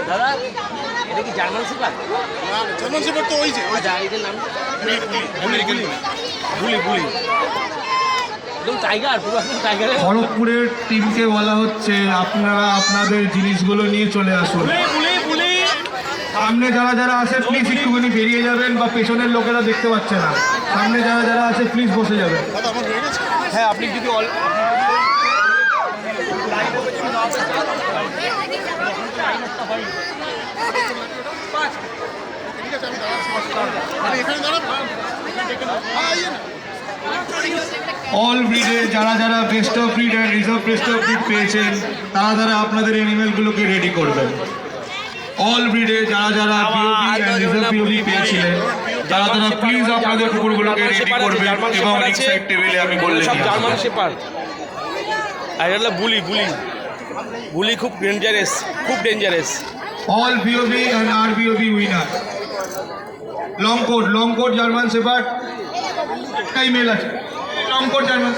দাদা এটা কি জার্মান শেপার্ড? না জার্মান শেপার্ড তো ওই যে এটার নাম আমেরিকান বুলি বুলি একদম টাইগার, পুরো একদম টাইগারের। খড়গপুরের টিমকে বলা হচ্ছে আপনারা আপনাদের জিনিসগুলো নিয়ে চলে আসুন। সামনে যারা যারা আছে প্লিজ একটুখানি বেরিয়ে যাবেন, বা পেছনের লোকেরা দেখতে পাচ্ছে না। সামনে যারা যারা আছে প্লিজ বসে যাবেন। দাদা আমার হয়ে গেছে। হ্যাঁ, আপনি যদি ঠিক আছে আমি দাঁড়াচ্ছি, এখানে দাঁড়াবো। হ্যাঁ ইয়ে না অল ব্রিডে যারা যারা best of breed and reserve best of breed পেয়েছেন তারা তারা আপনাদের অ্যানিমেলগুলোকে রেডি করবেন। অল ব্রিডে যারা যারা বিওবি অ্যান্ড রিজার্ভ বিওবি পেয়েছিলেন তারা তারা প্লিজ আপনাদের কুকুরগুলোকে রেডি করবেন এবং এক্সাইট টেবিলে আমি বললাম সব জার্মান শেপার্ড। আর এটা হলো বুলি বুলি বুলি খুব ডেঞ্জারাস, খুব ডেঞ্জারাস। অল বিওবি অ্যান্ড আর BOB winner. Long coat German shepherd tie male আছে। Long coat German